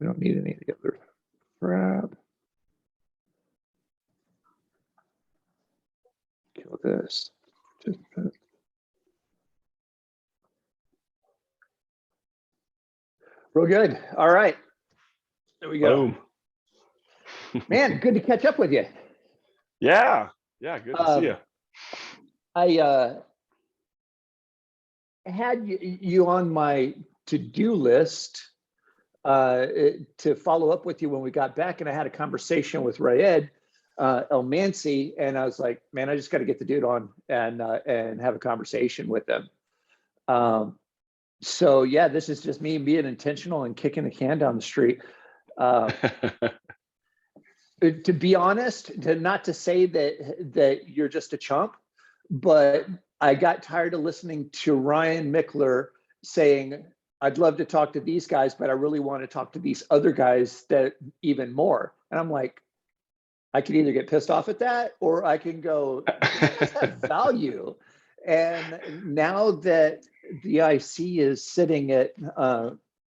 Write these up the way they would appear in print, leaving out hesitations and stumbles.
We don't need any of the other crap. Kill this. Real good. All right. There we go. Boom. Man, good to catch up with you. Yeah. Yeah. Good to see you. I had you on my to-do list to follow up with you when we got back, and I had a conversation with Raed Elmancy, and I was like, man, I just got to get the dude on and have a conversation with him. So yeah, this is just me being intentional and kicking the can down the street. To be honest, not to say that you're just a chump, but I got tired of listening to Ryan Mickler saying, I'd love to talk to these guys, but I really want to talk to these other guys that even more. And I'm like, I could either get pissed off at that, or I can go, this has value. And now that the IC is sitting at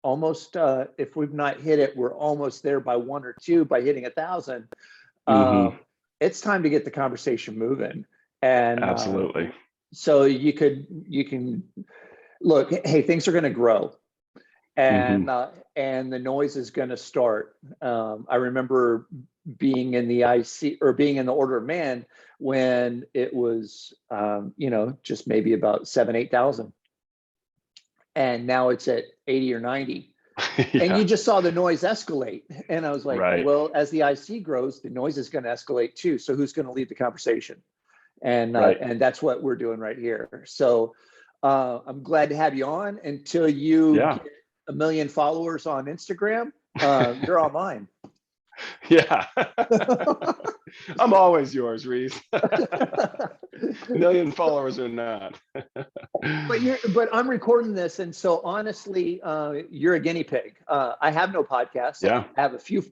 almost, if we've not hit it, we're almost there by 1 or 2 by hitting 1,000. It's time to get the conversation moving. And absolutely. So you can look, hey, things are going to grow, and the noise is going to start. I remember being in the IC or being in the Order of Man when it was, just maybe about 7,000-8,000. And now it's at 80 or 90. Yeah. And you just saw the noise escalate. And I was like, right. Well, as the IC grows, the noise is going to escalate too. So who's going to lead the conversation? And and that's what we're doing right here. So I'm glad to have you on. Until you get 1 million followers on Instagram, you're all mine. Yeah. I'm always yours, Reese. 1 million followers or not. But I'm recording this, and so honestly, you're a guinea pig. I have no podcast. Yeah. I have a few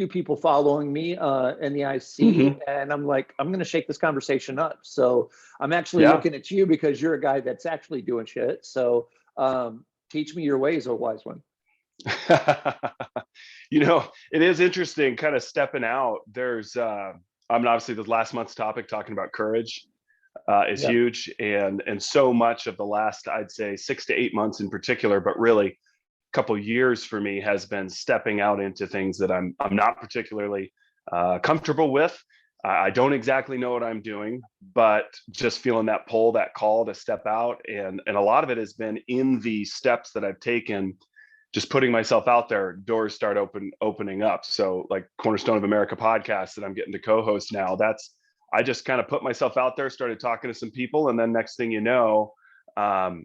people following me in the IC, and I'm like, I'm going to shake this conversation up. So I'm actually looking at you because you're a guy that's actually doing shit. So teach me your ways, oh wise one. It is interesting kind of stepping out. There's obviously the last month's topic talking about courage is huge, and so much of the last, I'd say 6 to 8 months in particular, but really a couple years for me has been stepping out into things that I'm not particularly comfortable with. I don't exactly know what I'm doing, but just feeling that pull, that call to step out, and a lot of it has been in the steps that I've taken. Just putting myself out there, doors start opening up. So like Cornerstone of America podcast that I'm getting to co-host now, I just kind of put myself out there, started talking to some people. And then next thing you know,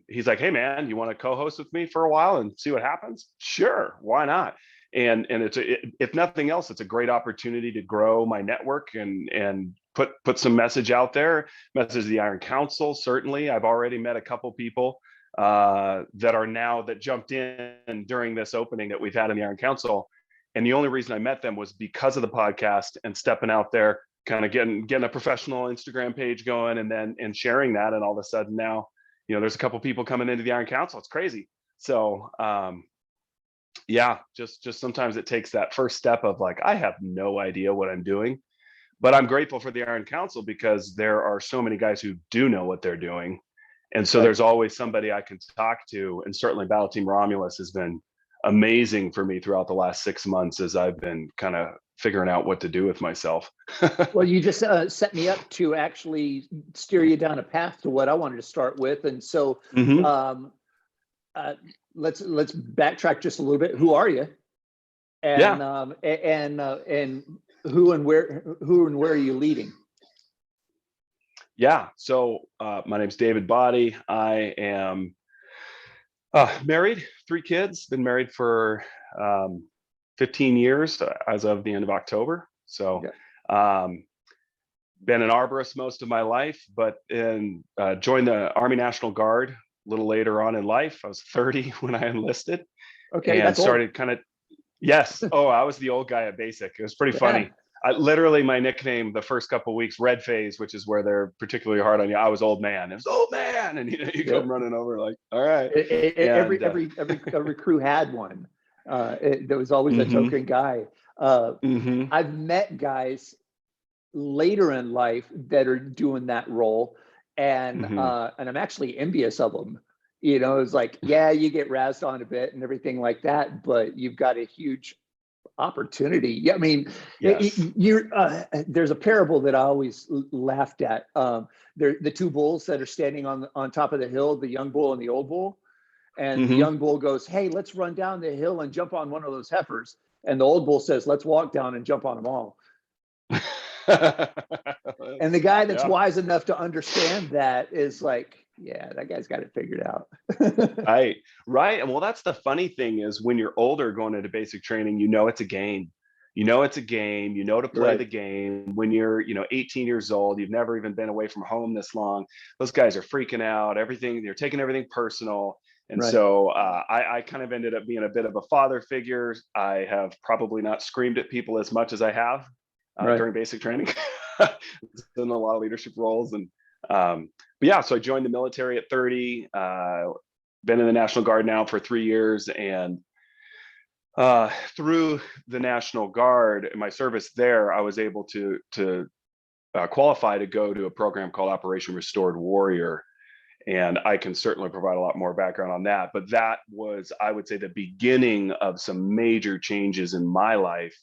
he's like, hey man, you want to co-host with me for a while and see what happens? Sure. Why not? And if nothing else, it's a great opportunity to grow my network and put some message out there, message to the Iron Council. Certainly I've already met a couple people that jumped in during this opening that we've had in the Iron Council. And the only reason I met them was because of the podcast and stepping out there, kind of getting a professional Instagram page going and sharing that. And all of a sudden now, there's a couple people coming into the Iron Council. It's crazy. So just sometimes it takes that first step of like, I have no idea what I'm doing, but I'm grateful for the Iron Council because there are so many guys who do know what they're doing. And so there's always somebody I can talk to. And certainly Battle Team Romulus has been amazing for me throughout the last 6 months as I've been kind of figuring out what to do with myself. Well, you just set me up to actually steer you down a path to what I wanted to start with. And so let's backtrack just a little bit. Who are you? And and who and where are you leading? Yeah. So my name's David Body. I am married, 3 kids, been married for 15 years as of the end of October. So been an arborist most of my life, but joined the Army National Guard a little later on in life. I was 30 when I enlisted. Okay. And started kind of, yes. Oh, I was the old guy at basic. It was pretty funny. Literally my nickname the first couple of weeks, Red Phase, which is where they're particularly hard on you. I was old man. It was old man, and you come running over like, all right. Every crew had one. There was always a Mm-hmm. token guy. Uh, Mm-hmm. I've met guys later in life that are doing that role, Mm-hmm. and I'm actually envious of them. You know, it's like, yeah, you get razzed on a bit and everything like that, but you've got a huge opportunity. Yeah, I mean, Yes. there's a parable that I always laughed at. They're the two bulls that are standing on top of the hill, the young bull and the old bull. And the Mm-hmm. young bull goes, "Hey, let's run down the hill and jump on one of those heifers." And the old bull says, "Let's walk down and jump on them all." And the guy that's Yeah. wise enough to understand that is like, yeah, that guy's got it figured out. Right. Right. And well, that's the funny thing is when you're older going into basic training, you know it's a game. You know it's a game. You know to play Right, the game. When you're, 18 years old, you've never even been away from home this long. Those guys are freaking out. Everything, they're taking everything personal. And right, so I kind of ended up being a bit of a father figure. I have probably not screamed at people as much as I have right. during basic training. In a lot of leadership roles. And but yeah, so I joined the military at 30. Been in the National Guard now for 3 years, and through the National Guard and my service there, I was able to qualify to go to a program called Operation Restored Warrior, and I can certainly provide a lot more background on that. But that was, I would say, the beginning of some major changes in my life.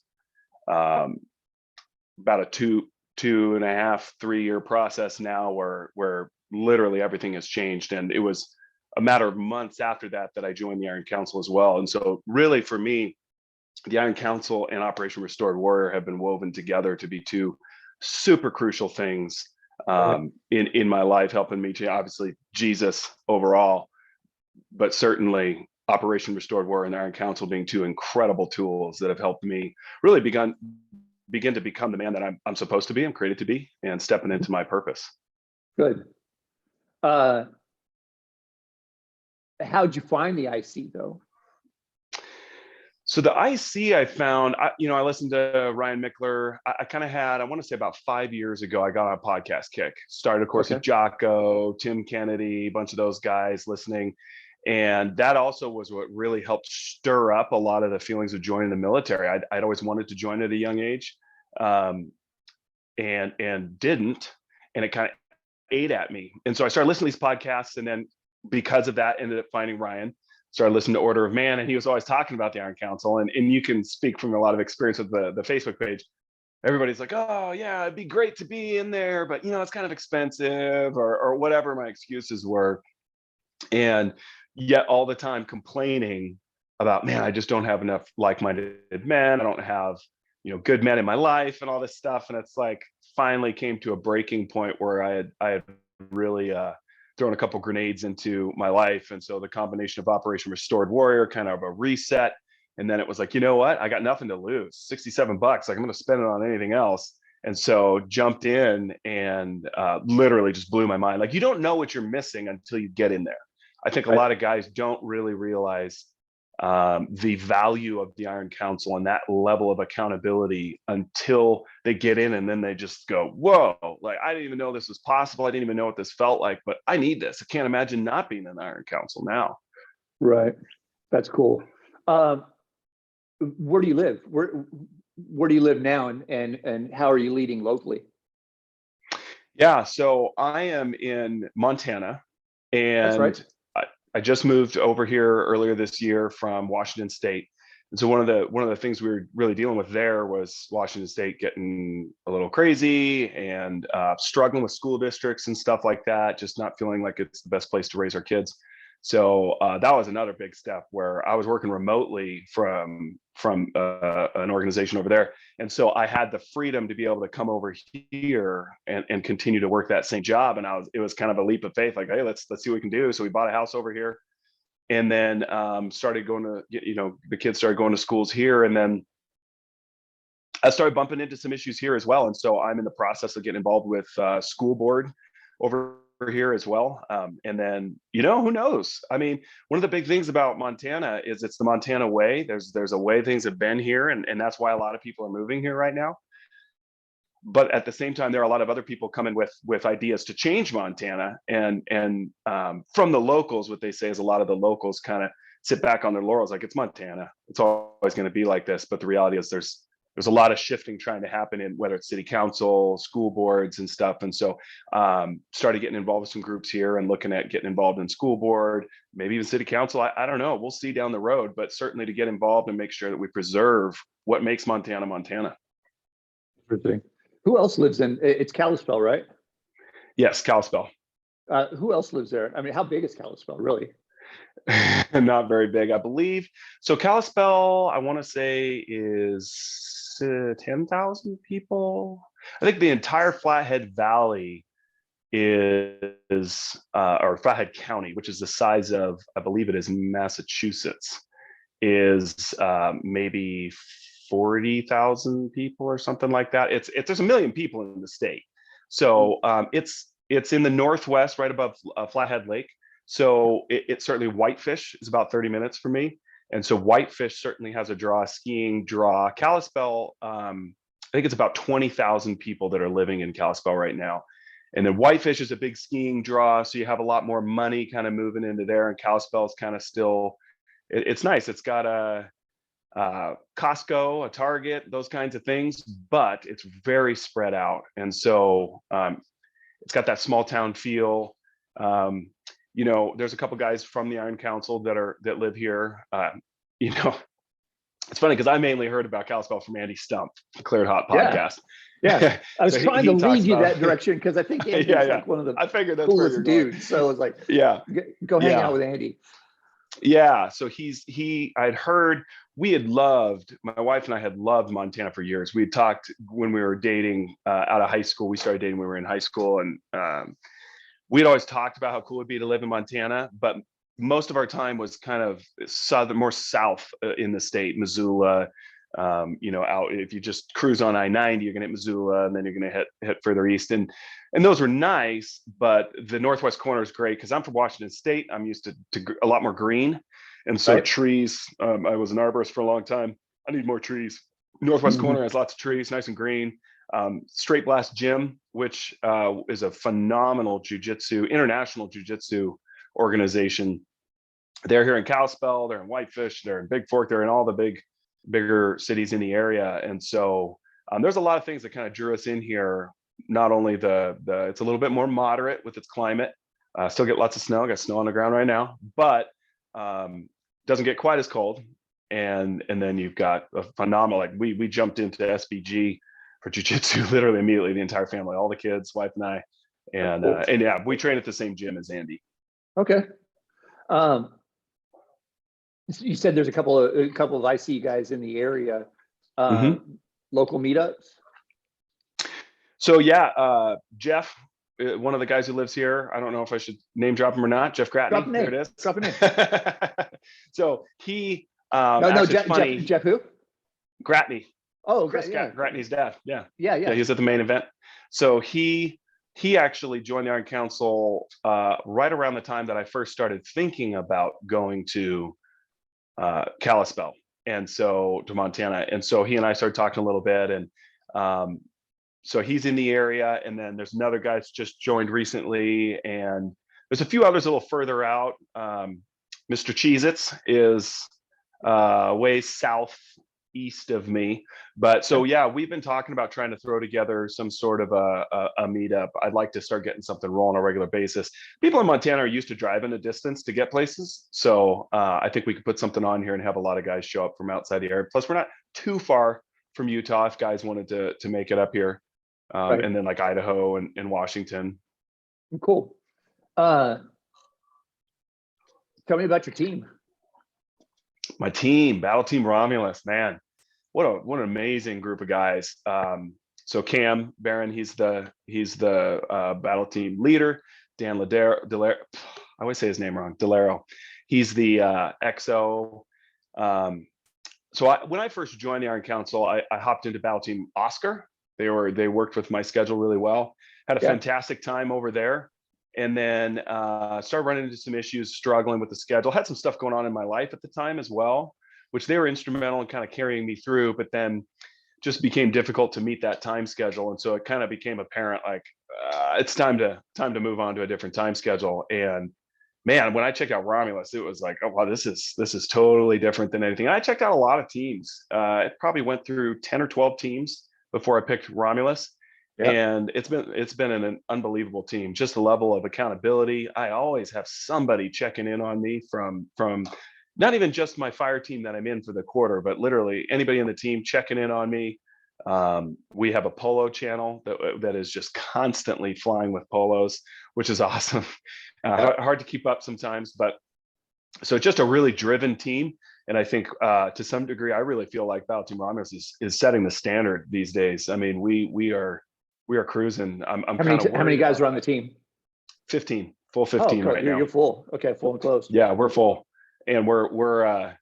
Um, about a two and a half 3 year process now where literally everything has changed, and it was a matter of months after that that I joined the Iron Council as well. And so really for me, the Iron Council and Operation Restored Warrior have been woven together to be two super crucial things Right. in my life, helping me to obviously Jesus overall, but certainly Operation Restored Warrior and the Iron Council being two incredible tools that have helped me really begin to become the man that I'm supposed to be, I'm created to be, and stepping into my purpose. Good. Uh, how'd you find the IC though? So the IC I found, I listened to Ryan Mickler. I kind of had, I want to say about 5 years ago, I got on a podcast kick. Started, of course, Okay. with Jocko, Tim Kennedy, a bunch of those guys listening. And that also was what really helped stir up a lot of the feelings of joining the military. I'd always wanted to join at a young age, um, and didn't. And it kind of ate at me. And so I started listening to these podcasts, and then because of that, ended up finding Ryan. Started listening to Order of Man, and he was always talking about the Iron Council. And you can speak from a lot of experience with the Facebook page. Everybody's like, "Oh yeah, it'd be great to be in there, but it's kind of expensive," or whatever my excuses were. And yet all the time complaining about, man, I just don't have enough like-minded men. I don't have good men in my life and all this stuff. And it's like finally came to a breaking point where I had really thrown a couple grenades into my life. And so the combination of Operation Restored Warrior, kind of a reset, and then it was like, you know what, I got nothing to lose, $67, like I'm going to spend it on anything else. And so jumped in and literally just blew my mind. Like, you don't know what you're missing until you get in there. I think a Right. lot of guys don't really realize the value of the Iron Council and that level of accountability until they get in, and then they just go, whoa, like I didn't even know this was possible. I didn't even know what this felt like, but I need this. I can't imagine not being in the Iron Council now. Right. That's cool. Um, where do you live? Where do you live now, and how are you leading locally? Yeah, so I am in Montana, That's right. and I just moved over here earlier this year from Washington State. And so one of the things we were really dealing with there was Washington State getting a little crazy and struggling with school districts and stuff like that, just not feeling like it's the best place to raise our kids. So that was another big step where I was working remotely from an organization over there, and so I had the freedom to be able to come over here and continue to work that same job. And it was kind of a leap of faith, like, hey, let's see what we can do. So we bought a house over here, and then started going to the kids started going to schools here, and then I started bumping into some issues here as well. And so I'm in the process of getting involved with school board over here as well. And then, who knows? I mean, one of the big things about Montana is it's the Montana way. There's a way things have been here, and that's why a lot of people are moving here right now. But at the same time, there are a lot of other people coming with ideas to change Montana, and from the locals, what they say is a lot of the locals kind of sit back on their laurels like it's Montana. It's always going to be like this. But the reality is there's a lot of shifting trying to happen in whether it's city council, school boards and stuff. And so started getting involved with some groups here and looking at getting involved in school board, maybe even city council. I don't know. We'll see down the road, but certainly to get involved and make sure that we preserve what makes Montana, Montana. Interesting. Who else lives in, it's Kalispell, right? Yes, Kalispell. Who else lives there? I mean, how big is Kalispell, really? Not very big, I believe. So Kalispell, I want to say is 10,000 people. I think the entire Flathead Valley is, or Flathead County, which is the size of, I believe it is Massachusetts, is maybe 40,000 people or something like that. There's a million people in the state. So it's in the northwest, right above Flathead Lake. So it certainly, Whitefish is about 30 minutes for me. And so Whitefish certainly has a draw, skiing draw. Kalispell, I think it's about 20,000 people that are living in Kalispell right now. And then Whitefish is a big skiing draw. So you have a lot more money kind of moving into there. And Kalispell is kind of still, it's nice. It's got a Costco, a Target, those kinds of things, but it's very spread out. And so it's got that small town feel. You know, there's a couple guys from the Iron Council that live here. You know, it's funny because I mainly heard about Kalispell from Andy Stump, the Cleared Hot podcast. Yeah. I was So trying to lead you about that direction because I think Andy's like one of the I figured that's coolest dudes. So I was like, go hang out with Andy. Yeah. So I'd heard, my wife and I had loved Montana for years. We had talked when we were dating out of high school. We started dating when we were in high school, and we'd always talked about how cool it'd be to live in Montana, but most of our time was kind of more south in the state, Missoula, you know, out, if you just cruise on I-90, you're going to hit Missoula, and then you're going to hit further east. And those were nice, but the northwest corner is great because I'm from Washington State. I'm used to a lot more green. And so trees, I was an arborist for a long time. I need more trees. Northwest corner has lots of trees, nice and green. Straight Blast Gym, which is a phenomenal international jiu-jitsu organization. They're here in Kalispell, they're in Whitefish, they're in Big Fork, they're in all the bigger cities in the area. And so there's a lot of things that kind of drew us in here. Not only it's a little bit more moderate with its climate, still get lots of snow. I got snow on the ground right now, but doesn't get quite as cold. And then you've got a phenomenal, like we jumped into SBG for jiu-jitsu literally immediately, the entire family, all the kids, wife and I, and yeah, we train at the same gym as Andy. Okay. You said there's a couple of IC guys in the area. Local meetups. So yeah, Jeff, one of the guys who lives here, I don't know if I should name drop him or not. Jeff Gratney. There it is. Drop a name. So he Jeff who? Gratney. Oh, Chris Gratney's dad. Yeah. He's at the main event. So he actually joined the Iron Council right around the time that I first started thinking about going to Kalispell, and so to Montana. And so he and I started talking a little bit, and so he's in the area. And then there's another guy that's just joined recently, and there's a few others a little further out. Mr. Cheez-Its is way southeast of me, but so yeah, we've been talking about trying to throw together some sort of a meetup. I'd like to start getting something rolling on a regular basis. People in Montana are used to driving a distance to get places, so I think we could put something on here and have a lot of guys show up from outside the area. Plus, we're not too far from Utah if guys wanted to make it up here, and then like Idaho and Washington. Cool. Tell me about your team. My team, Battle Team Romulus, man, what an amazing group of guys. So Cam Barron, he's the Battle Team leader. Dan Delaro, I always say his name wrong. Delaro, he's the XO. So when I first joined the Iron Council, I hopped into Battle Team Oscar. They worked with my schedule really well. Had a fantastic time over there. And then started running into some issues, struggling with the schedule. Had some stuff going on in my life at the time as well, which they were instrumental in kind of carrying me through, but then just became difficult to meet that time schedule. And so it kind of became apparent, like, it's time to move on to a different time schedule. And man, when I checked out Romulus, it was like, oh wow, this is totally different than anything. And I checked out a lot of teams. It probably went through 10 or 12 teams before I picked Romulus. Yeah. And it's been an unbelievable team. Just the level of accountability. I always have somebody checking in on me from not even just my fire team that I'm in for the quarter, but literally anybody in the team checking in on me. We have a polo channel that is just constantly flying with polos, which is awesome. Hard to keep up sometimes, but so just a really driven team. And I think to some degree, I really feel like Battle Team Romulus is setting the standard these days. I mean, we are cruising. I'm how many guys are on the team? 15, full 15 right now. You're full. Okay, full and close. Yeah, we're full, and we're.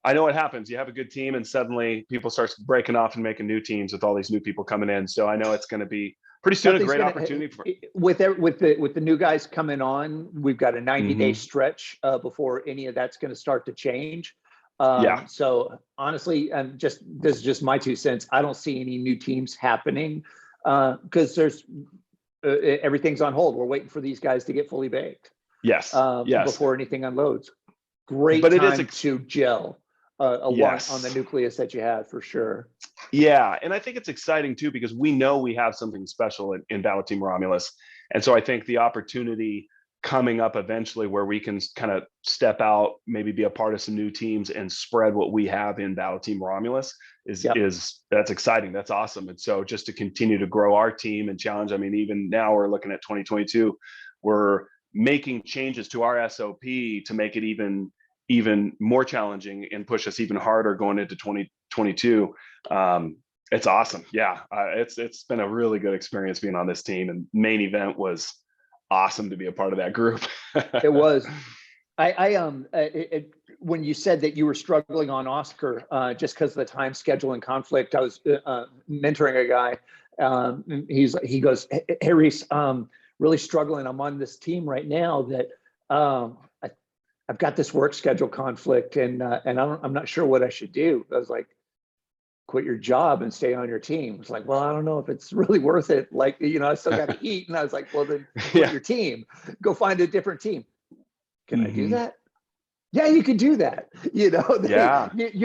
I know what happens. You have a good team, and suddenly people start breaking off and making new teams with all these new people coming in. So I know it's going to be pretty soon a great opportunity for with the new guys coming on. We've got a 90-day stretch before any of that's going to start to change. So honestly, this is just my 2 cents. I don't see any new teams happening because there's everything's on hold. We're waiting for these guys to get fully baked. Yes. Before anything unloads. Great but time to gel on the nucleus that you have, for sure. Yeah, and I think it's exciting too because we know we have something special in Battle Team Romulus, and so I think the opportunity coming up eventually where we can kind of step out, maybe be a part of some new teams and spread what we have in Battle Team Romulus is that's exciting. That's awesome. And so just to continue to grow our team and challenge. I mean, even now we're looking at 2022, we're making changes to our SOP to make it even more challenging and push us even harder going into 2022. It's awesome. Yeah, it's been a really good experience being on this team, and main event was awesome to be a part of that group. It was. When you said that you were struggling on Oscar just because of the time schedule and conflict, I was mentoring a guy. He goes, hey Reese, really struggling. I'm on this team right now that I've got this work schedule conflict, and I'm not sure what I should do. I was like, quit your job and stay on your team. It's like, well, I don't know if it's really worth it. Like, I still got to eat. And I was like, well, then quit your team, go find a different team. Can I do that? Yeah, you can do that. You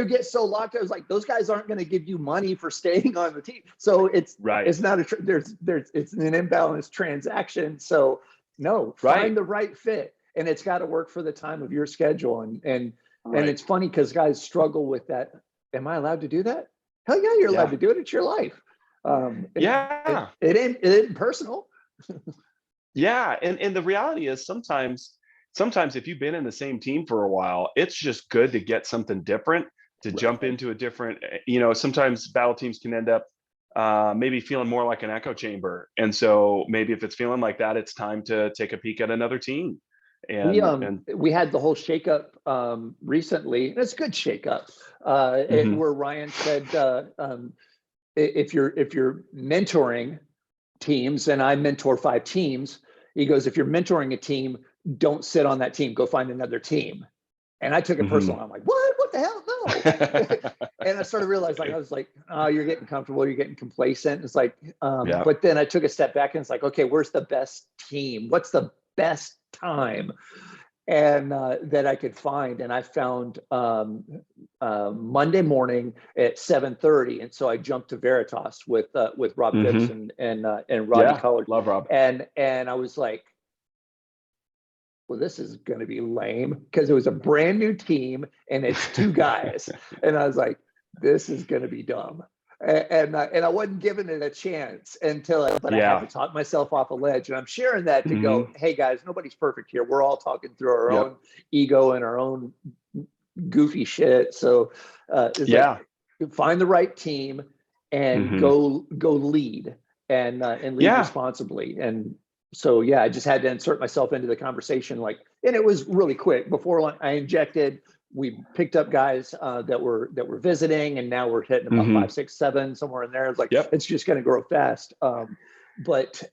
get so locked. I was like, those guys aren't going to give you money for staying on the team. So it's not it's an imbalanced transaction. So no, find the right fit, and it's got to work for the time of your schedule. And it's funny because guys struggle with that. Am I allowed to do that? Hell yeah, you're allowed to do it. It's your life. It ain't personal. Yeah, and the reality is sometimes if you've been in the same team for a while, it's just good to get something different, to jump into a different, sometimes battle teams can end up maybe feeling more like an echo chamber. And so maybe if it's feeling like that, it's time to take a peek at another team. And we had the whole shakeup recently, and it's a good shakeup where Ryan said, if you're mentoring teams, and I mentor 5 teams, he goes, if you're mentoring a team, don't sit on that team, go find another team. And I took it personal. I'm like, what the hell? No. And I started realizing, I was like, oh, you're getting comfortable, you're getting complacent. It's like, but then I took a step back and it's like, okay, where's the best team? What's the best time and that I could find? And I found Monday morning at 7:30, and so I jumped to Veritas with Rob Gibson and Rodney Collard. Love Rob. And I was like, well, this is going to be lame because it was a brand new team and it's 2 guys, and I was like, this is going to be dumb. And I wasn't giving it a chance until I had to talk myself off a ledge. And I'm sharing that to go, hey guys, nobody's perfect here. We're all talking through our own ego and our own goofy shit. So like, find the right team and go lead and lead responsibly. And so I just had to insert myself into the conversation, and it was really quick. Before I injected, we picked up guys that were visiting, and now we're hitting about 5, 6, 7 somewhere in there. It's like it's just going to grow fast. Well, the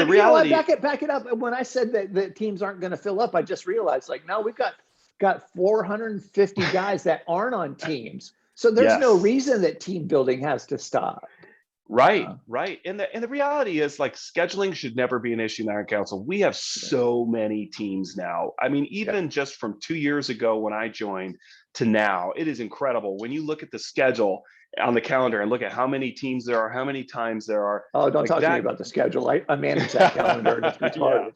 reality. Back it up. When I said that teams aren't going to fill up, I just realized no, we've got 450 guys that aren't on teams. So there's no reason that team building has to stop. Right, Uh, right. And the reality is, like, scheduling should never be an issue in our council. We have yeah, so many teams now. I mean, yeah. even just from 2 years ago when I joined to now, it is incredible. When you look at the schedule on the calendar and look at how many teams there are, how many times there are, Oh, don't like talk to me that. about the schedule. I manage that calendar and it's Yeah, retarded.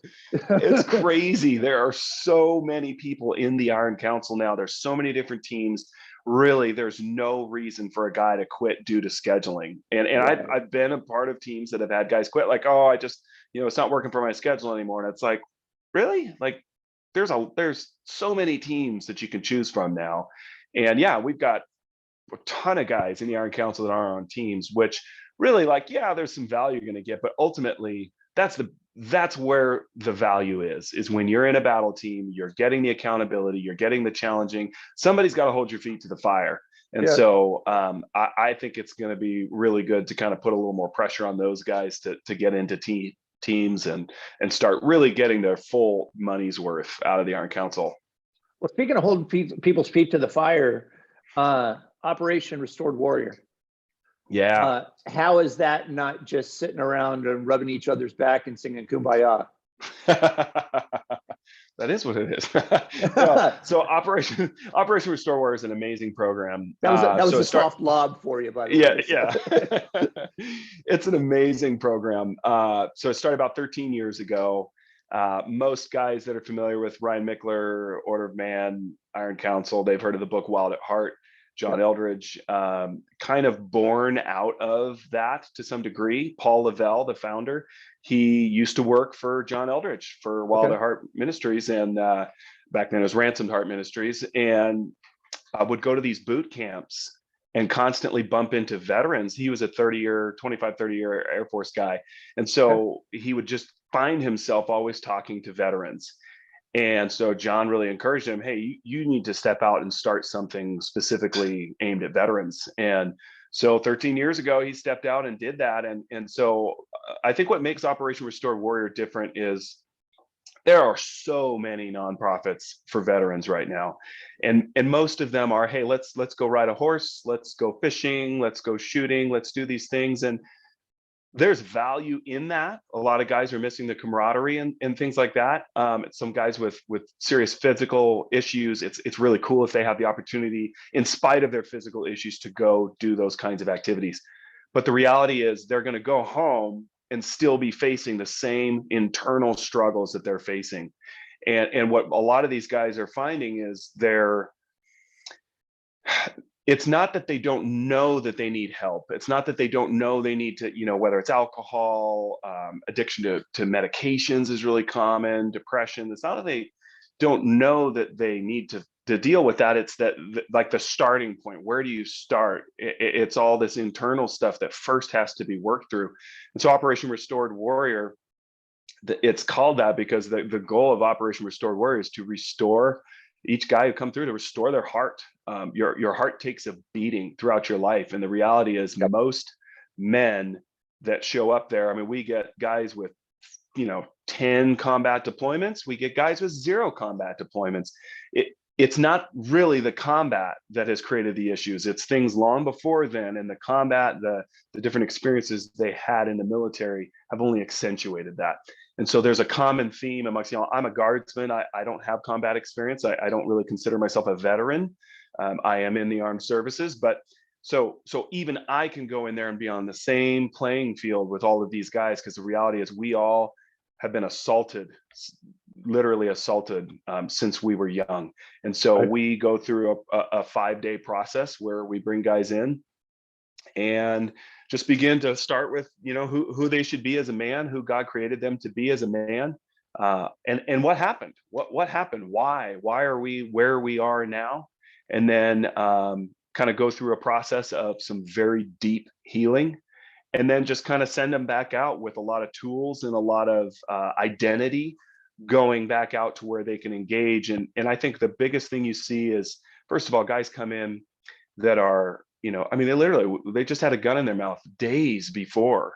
it's crazy. There are so many people in the Iron Council now. There's so many different teams. Really, there's no reason for a guy to quit due to scheduling. And Right. I've been a part of teams that have had guys quit, like, oh, I just, it's not working for my schedule anymore. And it's like, really? Like, there's so many teams that you can choose from now. And yeah, we've got a ton of guys in the Iron Council that are on teams, which really, like, yeah, there's some value you're going to get, but ultimately that's where the value is when you're in a battle team, you're getting the accountability, you're getting the challenging. Somebody's got to hold your feet to the fire. And Yeah. so I think it's going to be really good to kind of put a little more pressure on those guys to get into teams and start really getting their full money's worth out of the Iron Council. Well, speaking of holding people's feet to the fire, Operation Restored Warrior. Yeah. How is that not just sitting around and rubbing each other's back and singing Kumbaya? That is what it is. No, so Operation Restore War is an amazing program. That was So a soft lob for you, by the yeah, way. yeah. It's an amazing program. So it started about 13 years ago. Most guys that are familiar with Ryan Mickler, Order of Man, Iron Council, they've heard of the book Wild at Heart. John Yep. Eldridge, kind of born out of that to some degree. Paul Lavelle, the founder, he used to work for John Eldridge for Wild Okay. at Heart Ministries, and back then it was Ransomed Heart Ministries, and would go to these boot camps and constantly bump into veterans. He was a 30-year Air Force guy. And so he would just find himself always talking to veterans. And so John really encouraged him, hey, you need to step out and start something specifically aimed at veterans. And so 13 years ago, he stepped out and did that. And so I think what makes Operation Restore Warrior different is there are so many nonprofits for veterans right now. And most of them are, hey, let's go ride a horse, let's go fishing, let's go shooting, let's do these things. And there's value in that. A lot of guys are missing the camaraderie and things like that. Some guys with serious physical issues, it's really cool if they have the opportunity, in spite of their physical issues, to go do those kinds of activities. But the reality is they're going to go home and still be facing the same internal struggles that they're facing. And what a lot of these guys are finding is it's not that they don't know that they need help. It's not that they don't know they need to, whether it's alcohol, addiction to medications is really common, depression. It's not that they don't know that they need to deal with that. It's that, like, the starting point. Where do you start? It's all this internal stuff that first has to be worked through. And so Operation Restored Warrior, it's called that because the goal of Operation Restored Warrior is to restore each guy who come through, to restore their heart. Your heart takes a beating throughout your life. And the reality is, Yep. most men that show up there, I mean, we get guys with 10 combat deployments, we get guys with 0 combat deployments. It's not really the combat that has created the issues. It's things long before then, and the combat, the different experiences they had in the military have only accentuated that. And so there's a common theme amongst, I'm a guardsman. I don't have combat experience. I don't really consider myself a veteran. I am in the armed services, but so even I can go in there and be on the same playing field with all of these guys, because the reality is we all have been literally assaulted since we were young. And so we go through a 5-day process where we bring guys in and just begin to start with, who they should be as a man, who God created them to be as a man, and what happened, what happened, why are we where we are now, and then kind of go through a process of some very deep healing, and then just kind of send them back out with a lot of tools and a lot of identity, going back out to where they can engage. And I think the biggest thing you see is, first of all, guys come in that are, I mean, they just had a gun in their mouth days before,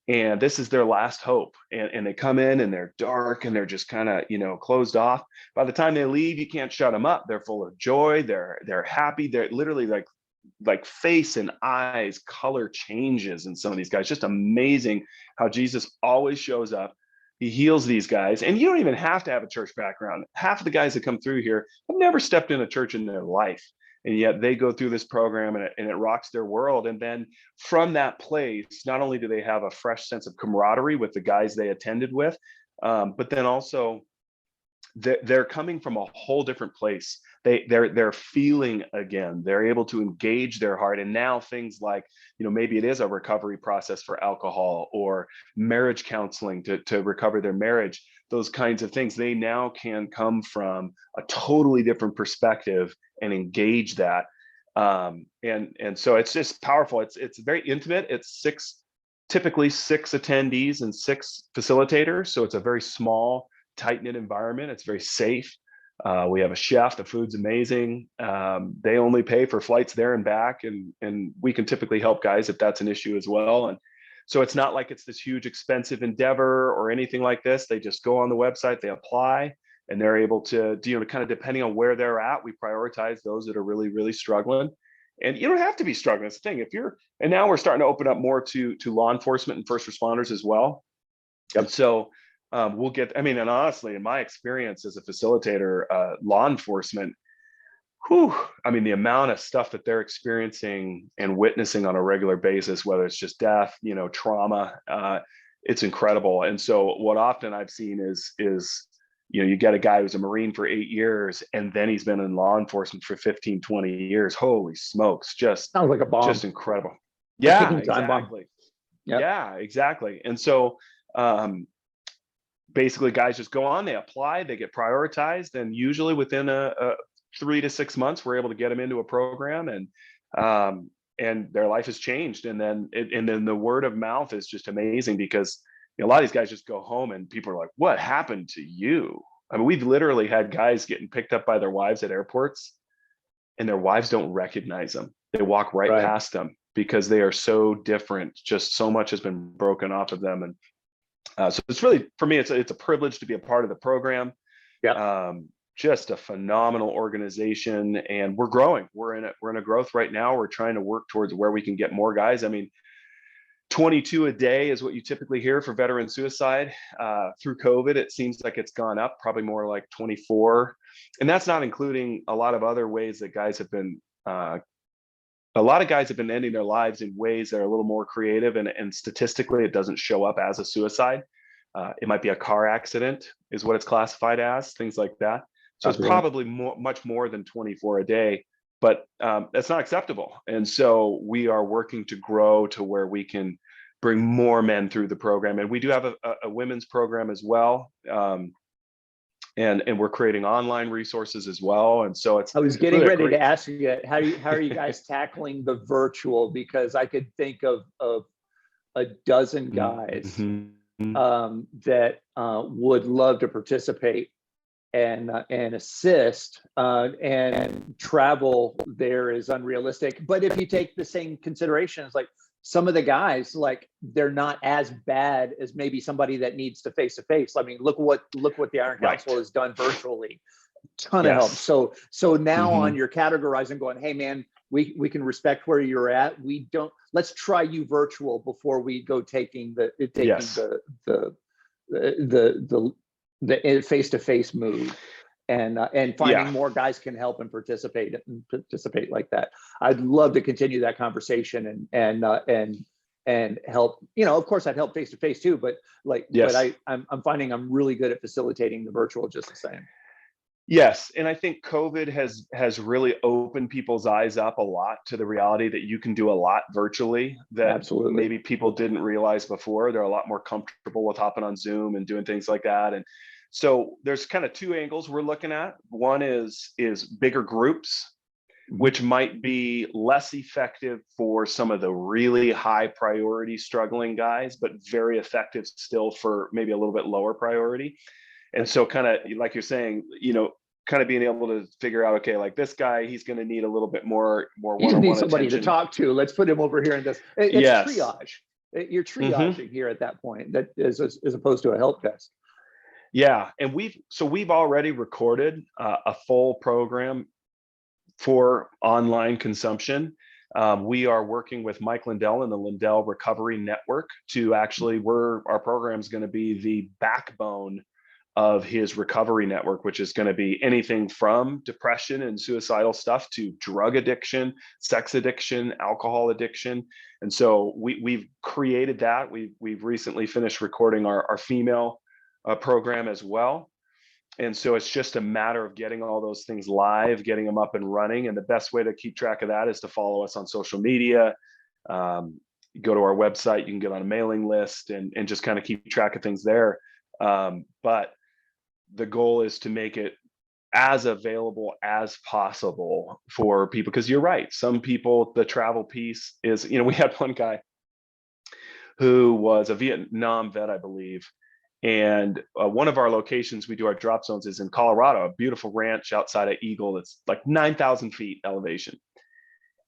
and this is their last hope. And they come in and they're dark and they're just kind of, closed off. By the time they leave, you can't shut them up. They're full of joy. They're happy. They're literally like, like face and eyes color changes in some of these guys. Just amazing how Jesus always shows up. He heals these guys, and you don't even have to have a church background. Half of the guys that come through here have never stepped in a church in their life, and yet they go through this program, and it rocks their world. And then from that place, not only do they have a fresh sense of camaraderie with the guys they attended with, but then also they're coming from a whole different place. They're feeling again. They're able to engage their heart. And now things like, maybe it is a recovery process for alcohol or marriage counseling to recover their marriage, those kinds of things, they now can come from a totally different perspective and engage that. And so it's just powerful. It's very intimate. It's typically six attendees and six facilitators. So it's a very small, tight-knit environment. It's very safe. We have a chef. The food's amazing. They only pay for flights there and back, and we can typically help guys if that's an issue as well. And so it's not like it's this huge expensive endeavor or anything like this. They just go on the website, they apply, and they're able to, kind of depending on where they're at, we prioritize those that are really, really struggling. And you don't have to be struggling. That's the thing. And now we're starting to open up more to law enforcement and first responders as well. And so and honestly, in my experience as a facilitator, law enforcement, the amount of stuff that they're experiencing and witnessing on a regular basis, whether it's just death, trauma, it's incredible. And so what often I've seen is you get a guy who's a Marine for 8 years, and then he's been in law enforcement for 15, 20 years. Holy smokes. Just sounds like a bomb. Just incredible. Yeah, exactly. Yep. Yeah, exactly. And so, basically guys just go on, they apply, they get prioritized, and usually within a 3 to 6 months, we're able to get them into a program, and their life has changed. And then the word of mouth is just amazing, because a lot of these guys just go home and people are like, what happened to you? We've literally had guys getting picked up by their wives at airports, and their wives don't recognize them. They walk right past them because they are so different. Just so much has been broken off of them. And so it's really, for me, it's a privilege to be a part of the program. Yeah. Just a phenomenal organization, and we're growing. We're in a growth right now. We're trying to work towards where we can get more guys. 22 a day is what you typically hear for veteran suicide. Through COVID, it seems like it's gone up, probably more like 24. And that's not including a lot of other ways that guys have been, a lot of guys have been ending their lives in ways that are a little more creative, and statistically, it doesn't show up as a suicide. It might be a car accident is what it's classified as, things like that. So it's probably much more than 24 a day, but that's not acceptable. And so we are working to grow to where we can bring more men through the program. And we do have a women's program as well. And we're creating online resources as well. And so I was getting really ready to ask you, how are you guys tackling the virtual? Because I could think of a dozen guys that would love to participate and assist, and travel there is unrealistic. But if you take the same considerations, like some of the guys, like they're not as bad as maybe somebody that needs to face. Look what the Iron Council has done virtually. Ton of help. So now on you're categorizing, going, hey man, we can respect where you're at. Let's try you virtual before we go taking the face-to-face move, and finding more guys can help and participate like that. I'd love to continue that conversation and help. Of course, I'd help face-to-face too, but I'm finding I'm really good at facilitating the virtual just the same. Yes, and I think COVID has really opened people's eyes up a lot to the reality that you can do a lot virtually that maybe people didn't realize before. They're a lot more comfortable with hopping on Zoom and doing things like that. And so there's kind of two angles we're looking at. One is bigger groups, which might be less effective for some of the really high priority struggling guys, but very effective still for maybe a little bit lower priority. And so kind of like you're saying, kind of being able to figure out, okay, like this guy, he's going to need a little bit more one-on-one need somebody attention to talk to. Let's put him over here and this. It's triage. You're triaging here at that point, that is as opposed to a help desk. Yeah, and we've already recorded a full program for online consumption. We are working with Mike Lindell and the Lindell Recovery Network to actually, our program is going to be the backbone of his recovery network, which is going to be anything from depression and suicidal stuff to drug addiction, sex addiction, alcohol addiction. And so we've created that. We've recently finished recording our female program as well. And so it's just a matter of getting all those things live, getting them up and running. And the best way to keep track of that is to follow us on social media. Go to our website, you can get on a mailing list and just kind of keep track of things there. But the goal is to make it as available as possible for people, because you're right. Some people, the travel piece is, we had one guy who was a Vietnam vet, I believe. And one of our locations, we do our drop zones, is in Colorado, a beautiful ranch outside of Eagle that's like 9,000 feet elevation.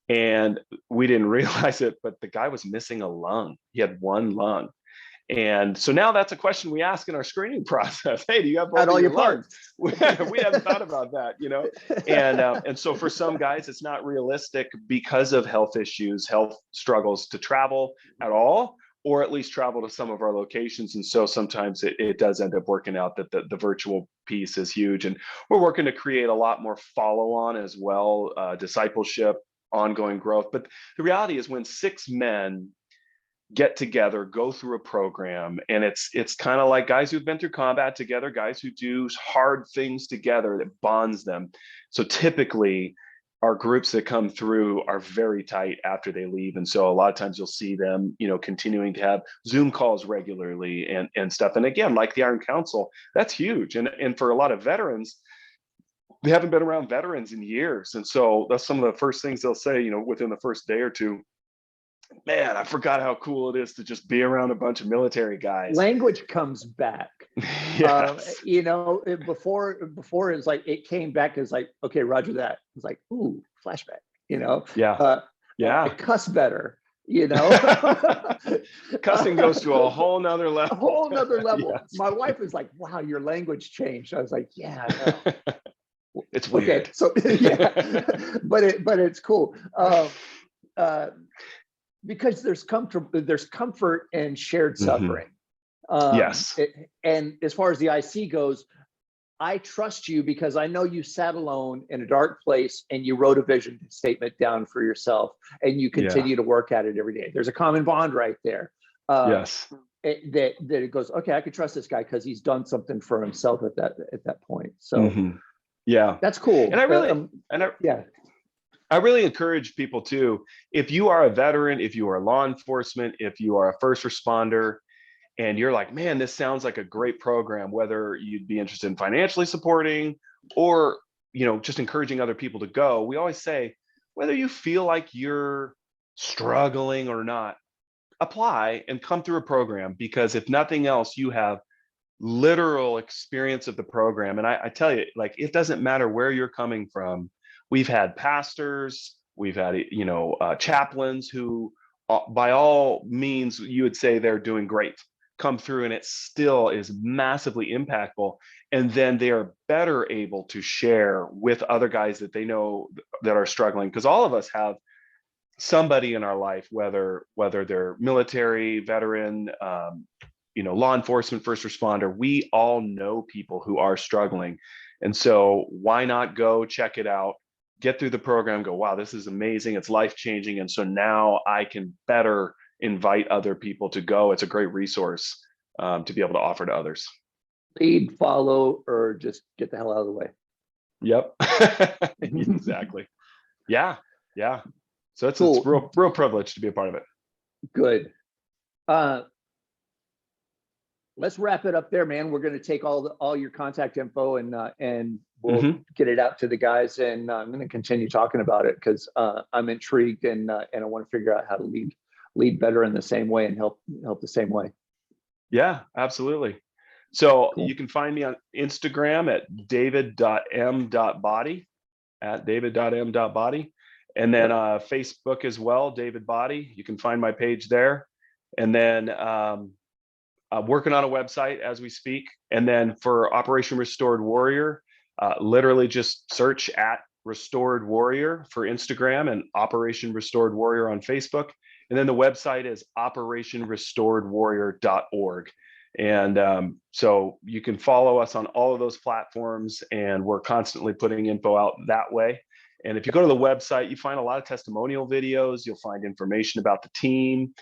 And we didn't realize it, but the guy was missing a lung. He had one lung. And so now that's a question we ask in our screening process. Hey, do you have both all your lungs? parts? We haven't thought about that, And so for some guys, it's not realistic because of health issues, health struggles, to travel at all, or at least travel to some of our locations. And so sometimes it does end up working out that the virtual piece is huge. And we're working to create a lot more follow-on as well, discipleship, ongoing growth. But the reality is, when 6 men get together, go through a program, and it's kind of like guys who've been through combat together, guys who do hard things together, that bonds them. So typically our groups that come through are very tight after they leave. And so a lot of times you'll see them, continuing to have Zoom calls regularly and stuff. And again, like the Iron Council, that's huge. And for a lot of veterans, they haven't been around veterans in years. And so that's some of the first things they'll say, within the first day or two. Man, I forgot how cool it is to just be around a bunch of military guys. Language comes back. Yes. Before it's like, it came back as like, okay, Roger that. It's like, ooh, flashback, Yeah. I cuss better, Cussing goes to a whole nother level. A whole nother level. Yes. My wife is like, wow, your language changed. I was like, yeah, I know. It's weird. Okay, so yeah, but it's cool. Because there's comfort and shared suffering. Yes. And as far as the IC goes, I trust you because I know you sat alone in a dark place and you wrote a vision statement down for yourself, and you continue to work at it every day. There's a common bond right there. Yes. That it goes, okay, I could trust this guy because he's done something for himself at that point. So yeah, that's cool. And I really encourage people too, if you are a veteran, if you are law enforcement, if you are a first responder, and you're like, man, this sounds like a great program, whether you'd be interested in financially supporting or, just encouraging other people to go. We always say, whether you feel like you're struggling or not, apply and come through a program, because if nothing else, you have literal experience of the program. And I tell you, like, it doesn't matter where you're coming from. We've had pastors, we've had, chaplains who, by all means, you would say they're doing great, come through, and it still is massively impactful. And then they are better able to share with other guys that they know that are struggling, because all of us have somebody in our life, whether they're military, veteran, law enforcement, first responder, we all know people who are struggling. And so why not go check it out, get through the program, go, wow, this is amazing, it's life-changing. And so now I can better invite other people to go. It's a great resource to be able to offer to others. Lead, follow, or just get the hell out of the way. Yep. Exactly. Yeah. So it's Cool. It's real privilege to be a part of it. Good. Let's wrap it up there, man. We're going to take all your contact info and we'll get it out to the guys. And I'm going to continue talking about it because I'm intrigued and I want to figure out how to lead better in the same way and help the same way. Yeah, absolutely. So cool. You can find me on Instagram at david.m.body, and then Facebook as well, David Body. You can find my page there. And then I'm working on a website as we speak. And then for Operation Restored Warrior, literally just search at Restored Warrior for Instagram and Operation Restored Warrior on Facebook. And then the website is operationrestoredwarrior.org. And so you can follow us on all of those platforms, and we're constantly putting info out that way. And if you go to the website, you find a lot of testimonial videos. You'll find information about the team,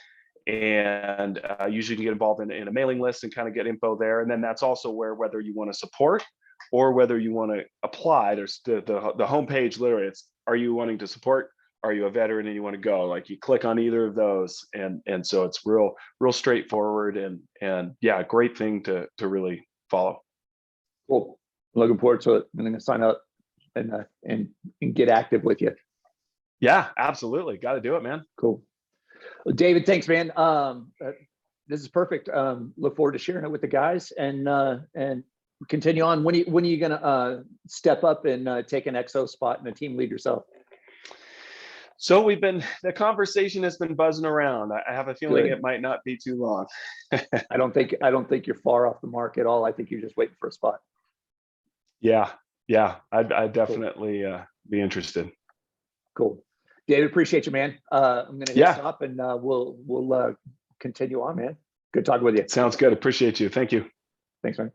and usually you can get involved in a mailing list and kind of get info there. And then that's also where, whether you want to support or whether you want to apply, there's the homepage. Literally, it's, are you wanting to support? Are you a veteran and you want to go? Like, you click on either of those, and so it's real straightforward, and yeah, great thing to really follow. Cool. Looking forward to it. I'm going to sign up and get active with you. Yeah, absolutely. Got to do it, man. Cool. Well, David, thanks, man. This is perfect. Look forward to sharing it with the guys, and continue on. When are you going to step up and take an XO spot and a team lead yourself? So the conversation has been buzzing around. I have a feeling Good. it might not be too long. I don't think you're far off the mark at all. I think you're just waiting for a spot. Yeah. I'd definitely be interested. Cool. David, appreciate you, man. I'm going to hit stop, and we'll continue on, man. Good talking with you. Sounds good. Appreciate you. Thank you. Thanks, man.